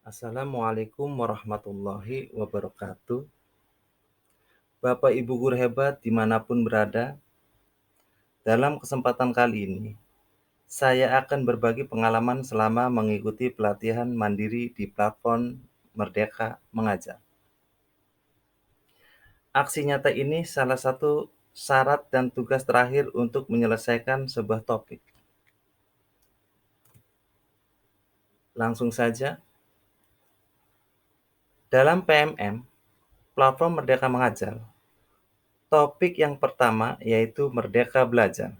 Assalamualaikum warahmatullahi wabarakatuh. Bapak Ibu guru hebat dimanapun berada, dalam kesempatan kali ini, saya akan berbagi pengalaman selama mengikuti pelatihan mandiri di platform Merdeka Mengajar. Aksi nyata ini salah satu syarat dan tugas terakhir untuk menyelesaikan sebuah topik. Langsung saja, dalam PMM, platform Merdeka Mengajar, topik yang pertama yaitu Merdeka Belajar.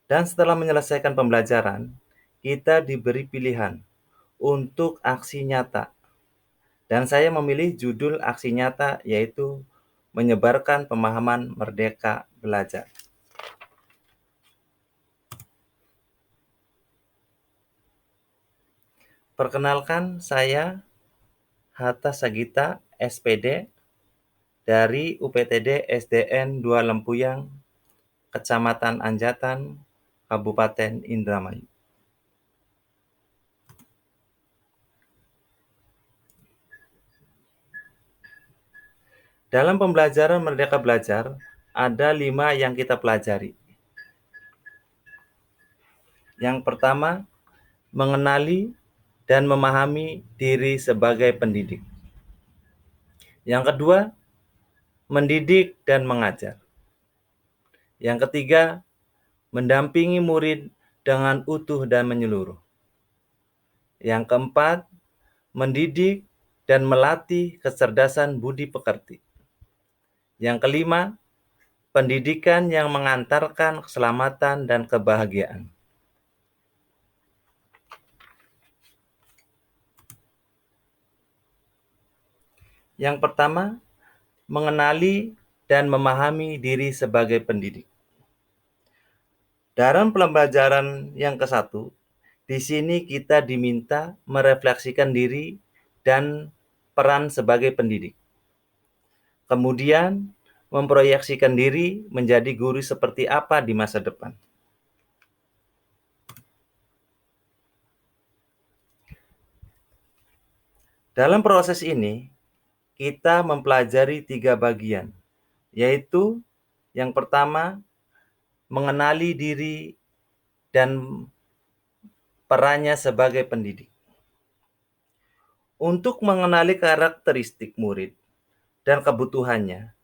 Dan setelah menyelesaikan pembelajaran, kita diberi pilihan untuk aksi nyata. Dan saya memilih judul aksi nyata yaitu menyebarkan pemahaman merdeka belajar. Perkenalkan, saya Hatta Sagita, SPD dari UPTD SDN 2 Lempuyang, Kecamatan Anjatan, Kabupaten Indramayu. Dalam pembelajaran Merdeka Belajar, ada 5 yang kita pelajari. Yang pertama, mengenali dan memahami diri sebagai pendidik. Yang kedua, mendidik dan mengajar. Yang ketiga, mendampingi murid dengan utuh dan menyeluruh. Yang keempat, mendidik dan melatih kecerdasan budi pekerti. Yang kelima, pendidikan yang mengantarkan keselamatan dan kebahagiaan. Yang pertama, mengenali dan memahami diri sebagai pendidik. Dalam pembelajaran yang ke-1, di sini kita diminta merefleksikan diri dan peran sebagai pendidik. Kemudian, memproyeksikan diri menjadi guru seperti apa di masa depan. Dalam proses ini, kita mempelajari 3 bagian, yaitu yang pertama, mengenali diri dan perannya sebagai pendidik. Untuk mengenali karakteristik murid dan kebutuhannya,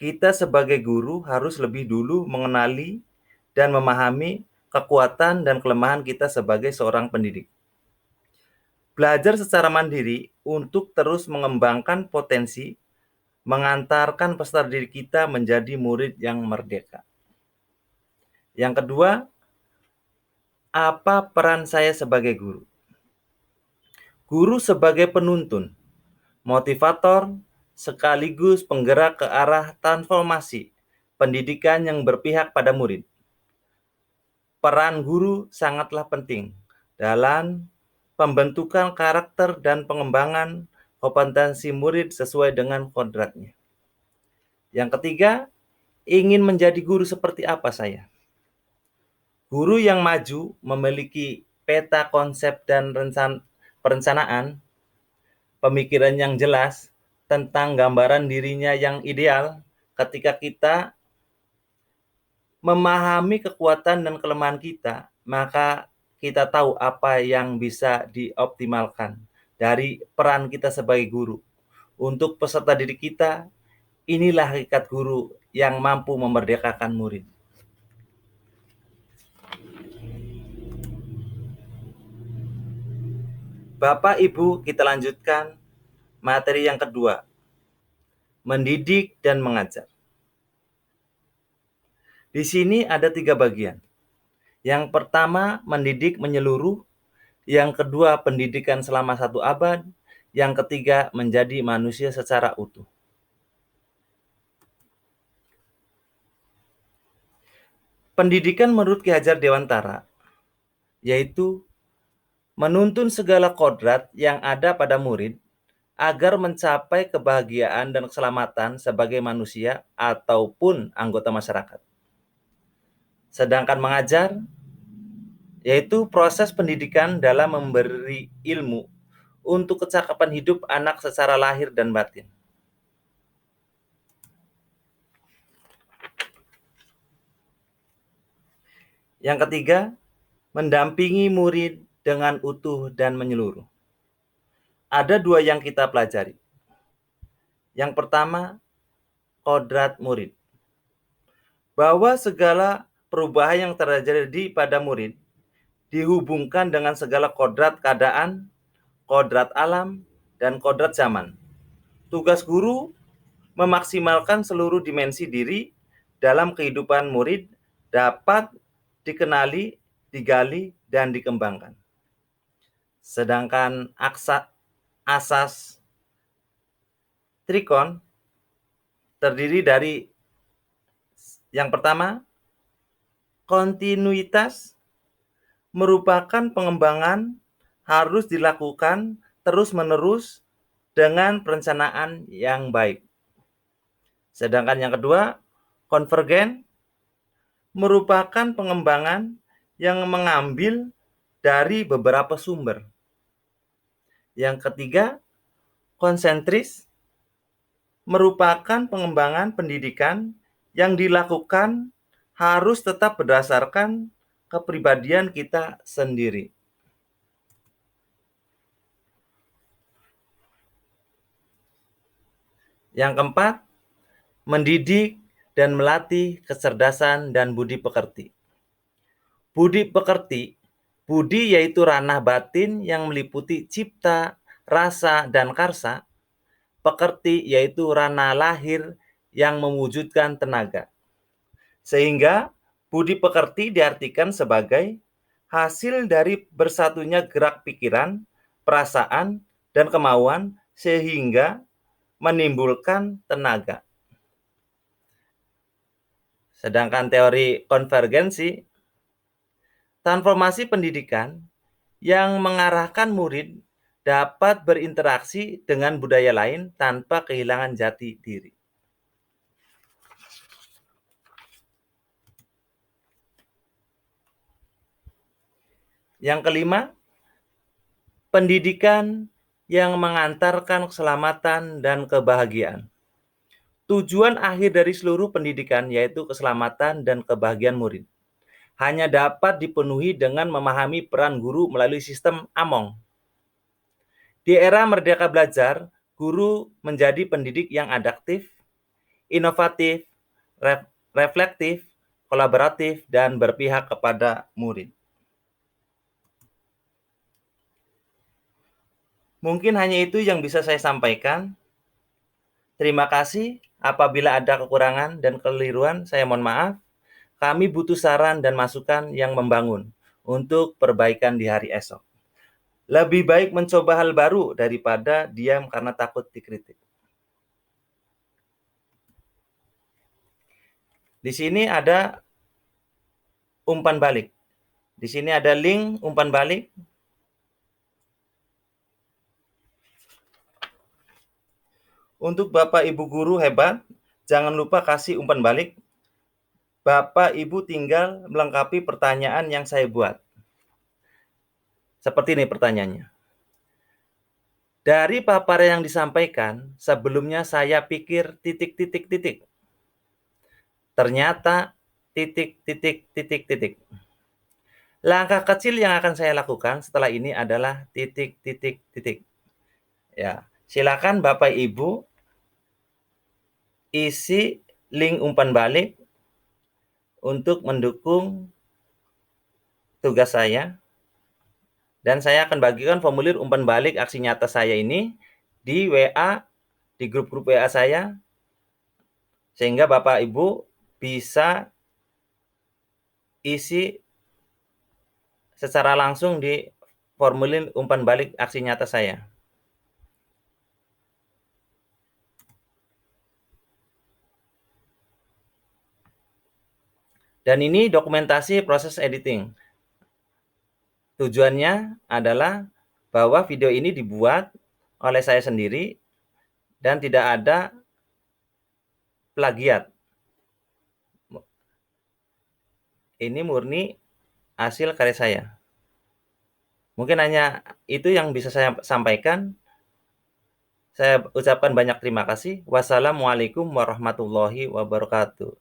kita sebagai guru harus lebih dulu mengenali dan memahami kekuatan dan kelemahan kita sebagai seorang pendidik. Belajar secara mandiri untuk terus mengembangkan potensi, mengantarkan peserta didik kita menjadi murid yang merdeka. Yang kedua, apa peran saya sebagai guru? Guru sebagai penuntun, motivator, sekaligus penggerak ke arah transformasi pendidikan yang berpihak pada murid. Peran guru sangatlah penting dalam pembentukan karakter dan pengembangan kompetensi murid sesuai dengan kodratnya. Yang ketiga, ingin menjadi guru seperti apa saya? Guru yang maju memiliki peta konsep dan perencanaan, pemikiran yang jelas tentang gambaran dirinya yang ideal. Ketika kita memahami kekuatan dan kelemahan kita, maka kita tahu apa yang bisa dioptimalkan dari peran kita sebagai guru. Untuk peserta didik kita, inilah hakikat guru yang mampu memerdekakan murid. Bapak Ibu, kita lanjutkan materi yang kedua, mendidik dan mengajar. Di sini ada 3 bagian. Yang pertama, mendidik menyeluruh. Yang kedua, pendidikan selama 1 abad. Yang ketiga, menjadi manusia secara utuh. Pendidikan menurut Ki Hajar Dewantara, yaitu menuntun segala kodrat yang ada pada murid agar mencapai kebahagiaan dan keselamatan sebagai manusia ataupun anggota masyarakat. Sedangkan mengajar, yaitu proses pendidikan dalam memberi ilmu untuk kecakapan hidup anak secara lahir dan batin. Yang ketiga, mendampingi murid dengan utuh dan menyeluruh. Ada dua yang kita pelajari. Yang pertama, kodrat murid. Bahwa segala perubahan yang terjadi pada murid dihubungkan dengan segala kodrat keadaan, kodrat alam, dan kodrat zaman. Tugas guru memaksimalkan seluruh dimensi diri dalam kehidupan murid dapat dikenali, digali, dan dikembangkan. Sedangkan asas trikon terdiri dari yang pertama, kontinuitas merupakan pengembangan harus dilakukan terus-menerus dengan perencanaan yang baik. Sedangkan yang kedua, konvergen merupakan pengembangan yang mengambil dari beberapa sumber. Yang ketiga, konsentris merupakan pengembangan pendidikan yang dilakukan harus tetap berdasarkan kepribadian kita sendiri. Yang keempat, mendidik dan melatih kecerdasan dan budi pekerti. Budi pekerti, budi yaitu ranah batin yang meliputi cipta, rasa, dan karsa. Pekerti yaitu ranah lahir yang mewujudkan tenaga. Sehingga budi pekerti diartikan sebagai hasil dari bersatunya gerak pikiran, perasaan, dan kemauan sehingga menimbulkan tenaga. Sedangkan teori konvergensi, transformasi pendidikan yang mengarahkan murid dapat berinteraksi dengan budaya lain tanpa kehilangan jati diri. Yang kelima, pendidikan yang mengantarkan keselamatan dan kebahagiaan. Tujuan akhir dari seluruh pendidikan yaitu keselamatan dan kebahagiaan murid. Hanya dapat dipenuhi dengan memahami peran guru melalui sistem Among. Di era Merdeka Belajar, guru menjadi pendidik yang adaptif, inovatif, reflektif, kolaboratif, dan berpihak kepada murid. Mungkin hanya itu yang bisa saya sampaikan. Terima kasih. Apabila ada kekurangan dan keliruan, saya mohon maaf. Kami butuh saran dan masukan yang membangun untuk perbaikan di hari esok. Lebih baik mencoba hal baru daripada diam karena takut dikritik. Di sini ada umpan balik. Di sini ada link umpan balik. Untuk Bapak Ibu guru hebat, jangan lupa kasih umpan balik. Bapak Ibu tinggal melengkapi pertanyaan yang saya buat. Seperti ini pertanyaannya. Dari paparan yang disampaikan, sebelumnya saya pikir titik. Ternyata titik. Langkah kecil yang akan saya lakukan setelah ini adalah titik. Ya, silakan Bapak Ibu isi link umpan balik untuk mendukung tugas saya. Dan saya akan bagikan formulir umpan balik aksi nyata saya ini di WA, di grup-grup WA saya, sehingga Bapak Ibu bisa isi secara langsung di formulir umpan balik aksi nyata saya. Dan ini dokumentasi proses editing. Tujuannya adalah bahwa video ini dibuat oleh saya sendiri dan tidak ada plagiat. Ini murni hasil karya saya. Mungkin hanya itu yang bisa saya sampaikan. Saya ucapkan banyak terima kasih. Wassalamualaikum warahmatullahi wabarakatuh.